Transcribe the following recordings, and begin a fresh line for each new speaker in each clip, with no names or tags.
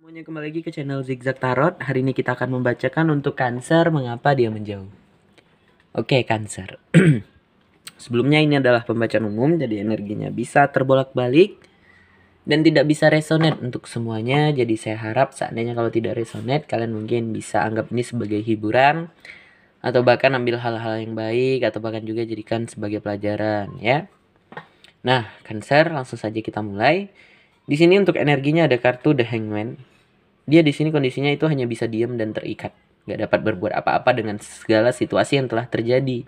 Semuanya kembali lagi ke channel Zigzag Tarot. Hari ini kita akan membacakan untuk Cancer mengapa dia menjauh. Oke, Cancer. Sebelumnya ini adalah pembacaan umum, jadi energinya bisa terbolak-balik dan tidak bisa resonate untuk semuanya. Jadi saya harap seandainya kalau tidak resonate, kalian mungkin bisa anggap ini sebagai hiburan atau bahkan ambil hal-hal yang baik atau bahkan juga jadikan sebagai pelajaran ya. Nah, Cancer, langsung saja kita mulai. Di sini untuk energinya ada kartu The Hangman. Dia di sini kondisinya itu hanya bisa diam dan terikat, nggak dapat berbuat apa-apa dengan segala situasi yang telah terjadi.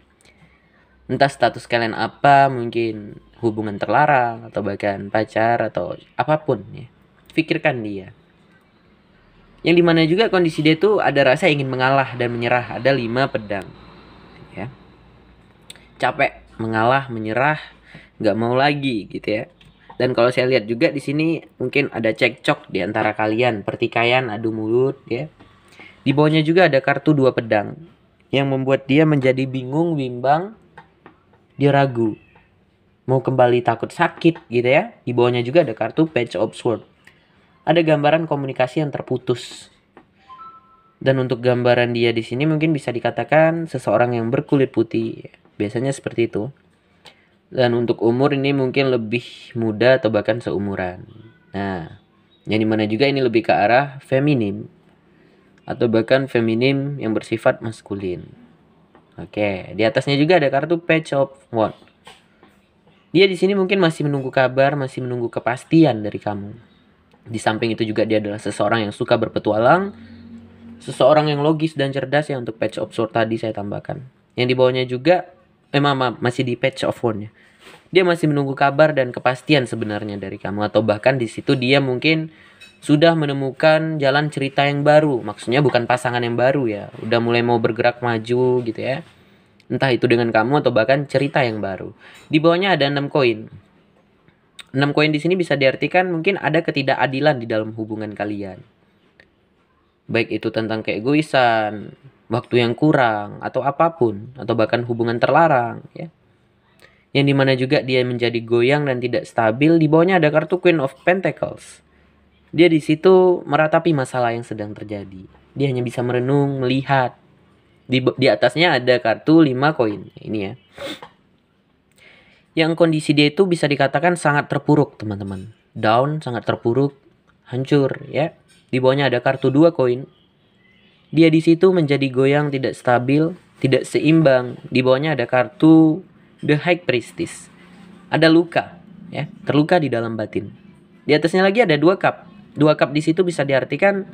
Entah status kalian apa, mungkin hubungan terlarang atau bahkan pacar atau apapun ya. Pikirkan dia. Yang dimana juga kondisi dia itu ada rasa ingin mengalah dan menyerah. Ada 5 pedang. Ya. Capek, mengalah, menyerah, nggak mau lagi gitu ya. Dan kalau saya lihat juga di sini mungkin ada cekcok di antara kalian, pertikaian, adu mulut ya. Di bawahnya juga ada kartu 2 pedang yang membuat dia menjadi bingung, bimbang, dia ragu. Mau kembali takut sakit gitu ya. Di bawahnya juga ada kartu Page of Swords. Ada gambaran komunikasi yang terputus. Dan untuk gambaran dia di sini mungkin bisa dikatakan seseorang yang berkulit putih. Biasanya seperti itu. Dan untuk umur ini mungkin lebih muda atau bahkan seumuran. Nah, yang dimana juga ini lebih ke arah feminim atau bahkan feminim yang bersifat maskulin. Oke, di atasnya juga ada kartu Page of Wands. Dia di sini mungkin masih menunggu kabar, masih menunggu kepastian dari kamu. Di samping itu juga dia adalah seseorang yang suka berpetualang, seseorang yang logis dan cerdas ya untuk Page of Swords tadi saya tambahkan. Yang di bawahnya juga masih di Page of Wands ya. Dia masih menunggu kabar dan kepastian sebenarnya dari kamu, atau bahkan di situ dia mungkin sudah menemukan jalan cerita yang baru. Maksudnya bukan pasangan yang baru ya, udah mulai mau bergerak maju gitu ya. Entah itu dengan kamu atau bahkan cerita yang baru. Di bawahnya ada 6 koin. 6 koin di sini bisa diartikan mungkin ada ketidakadilan di dalam hubungan kalian. Baik itu tentang keegoisan, waktu yang kurang, atau apapun, atau bahkan hubungan terlarang ya. Yang dimana juga dia menjadi goyang dan tidak stabil. Di bawahnya ada kartu Queen of Pentacles. Dia di situ meratapi masalah yang sedang terjadi. Dia hanya bisa merenung, melihat. Di atasnya ada kartu 5 koin. Ini ya. Yang kondisi dia itu bisa dikatakan sangat terpuruk, teman-teman. Down, sangat terpuruk, hancur ya. Di bawahnya ada kartu 2 koin. Dia di situ menjadi goyang, tidak stabil, tidak seimbang. Di bawahnya ada kartu The High Priestess. Ada luka ya, terluka di dalam batin. Di atasnya lagi ada 2 cup. 2 cup di situ bisa diartikan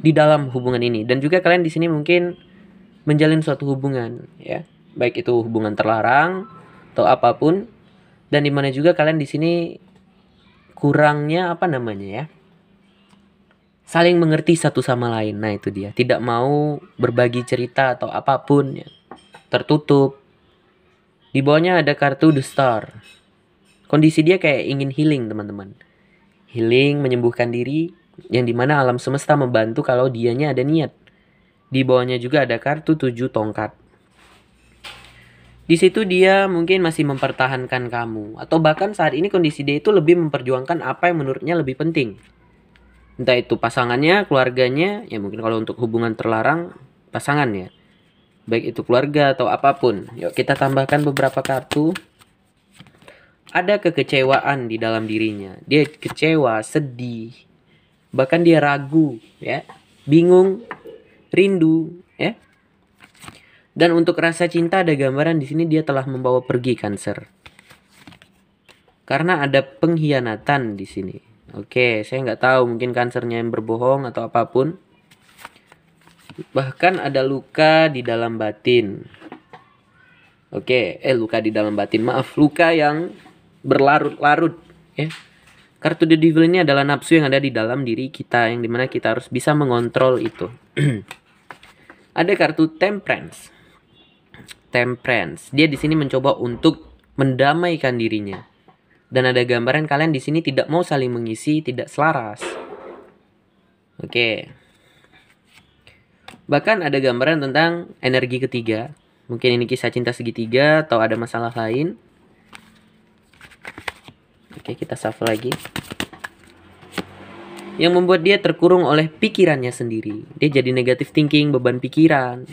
di dalam hubungan ini, dan juga kalian di sini mungkin menjalin suatu hubungan ya, baik itu hubungan terlarang atau apapun, dan dimana juga kalian di sini kurangnya apa namanya ya, saling mengerti satu sama lain. Nah itu dia, tidak mau berbagi cerita atau apapun ya, tertutup. Di bawahnya ada kartu The Star. Kondisi dia kayak ingin healing, teman-teman. Healing, menyembuhkan diri, yang dimana alam semesta membantu kalau dianya ada niat. Di bawahnya juga ada kartu 7 tongkat. Di situ dia mungkin masih mempertahankan kamu, atau bahkan saat ini kondisi dia itu lebih memperjuangkan apa yang menurutnya lebih penting. Entah itu pasangannya, keluarganya, ya mungkin kalau untuk hubungan terlarang pasangannya. Baik itu keluarga atau apapun. Yuk kita tambahkan beberapa kartu. Ada kekecewaan di dalam dirinya. Dia kecewa, sedih, bahkan dia ragu ya, bingung, rindu ya. Dan untuk rasa cinta ada gambaran di sini dia telah membawa pergi Cancer. Karena ada pengkhianatan di sini. Oke, saya nggak tahu mungkin Cancernya yang berbohong atau apapun. Bahkan ada luka di dalam batin. Oke, luka di dalam batin. Maaf, luka yang berlarut-larut ya. Kartu The Devil ini adalah nafsu yang ada di dalam diri kita, yang dimana kita harus bisa mengontrol itu. Ada kartu Temperance. Temperance. Dia di sini mencoba untuk mendamaikan dirinya. Dan ada gambaran kalian di sini tidak mau saling mengisi, tidak selaras. Oke. Bahkan ada gambaran tentang energi ketiga. Mungkin ini kisah cinta segitiga atau ada masalah lain. Oke, kita shuffle lagi. yang membuat dia terkurung oleh pikirannya sendiri. Dia jadi negative thinking, beban pikiran.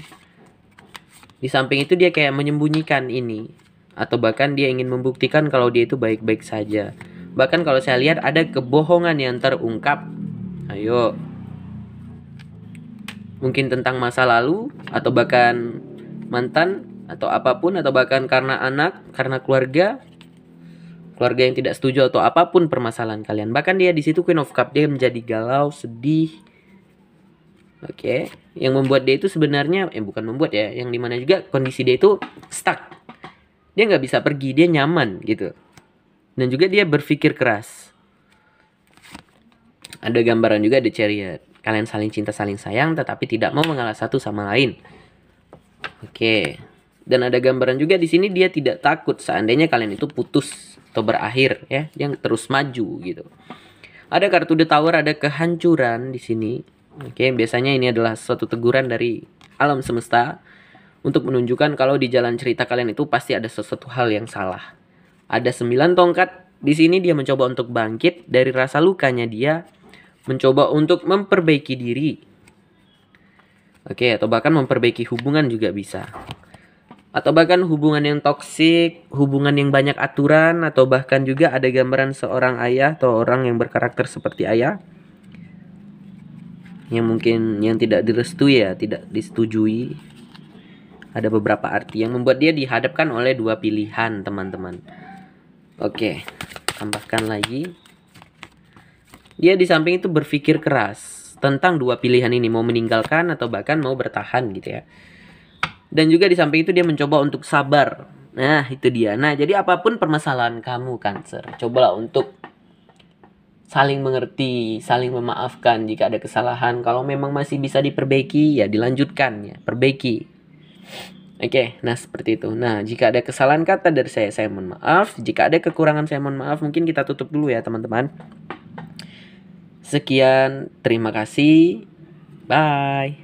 Di samping itu dia kayak menyembunyikan ini, atau bahkan dia ingin membuktikan kalau dia itu baik-baik saja. Bahkan kalau saya lihat ada kebohongan yang terungkap. Ayo, mungkin tentang masa lalu, atau bahkan mantan, atau apapun, atau bahkan karena anak, karena keluarga yang tidak setuju, atau apapun permasalahan kalian. Bahkan dia di situ Queen of Cup, dia menjadi galau, sedih. Oke, yang membuat dia itu sebenarnya bukan membuat ya, yang dimana juga kondisi dia itu stuck. Dia nggak bisa pergi, dia nyaman gitu. Dan juga dia berpikir keras. Ada gambaran juga The Chariot. Kalian saling cinta, saling sayang, tetapi tidak mau mengalah satu sama lain. Oke. Dan ada gambaran juga di sini dia tidak takut seandainya kalian itu putus atau berakhir ya, dia terus maju gitu. Ada kartu The Tower, ada kehancuran di sini. Oke, biasanya ini adalah suatu teguran dari alam semesta untuk menunjukkan kalau di jalan cerita kalian itu pasti ada sesuatu hal yang salah. Ada 9 tongkat. Di sini dia mencoba untuk bangkit dari rasa lukanya dia, mencoba untuk memperbaiki diri. Oke, atau bahkan memperbaiki hubungan juga bisa. Atau bahkan hubungan yang toksik, hubungan yang banyak aturan, atau bahkan juga ada gambaran seorang ayah atau orang yang berkarakter seperti ayah, yang mungkin yang tidak direstui ya, tidak disetujui. Ada beberapa arti yang membuat dia dihadapkan oleh dua pilihan, teman-teman. Oke, tambahkan lagi. Dia di samping itu berpikir keras tentang dua pilihan ini, mau meninggalkan atau bahkan mau bertahan gitu ya. Dan juga di samping itu dia mencoba untuk sabar. Nah, itu dia. Nah, jadi apapun permasalahan kamu, Cancer, cobalah untuk saling mengerti, saling memaafkan jika ada kesalahan. Kalau memang masih bisa diperbaiki, ya dilanjutkan ya, perbaiki. Oke, nah seperti itu. Nah, jika ada kesalahan kata dari saya mohon maaf. Jika ada kekurangan, saya mohon maaf. Mungkin kita tutup dulu ya, teman-teman. Sekian, terima kasih. Bye.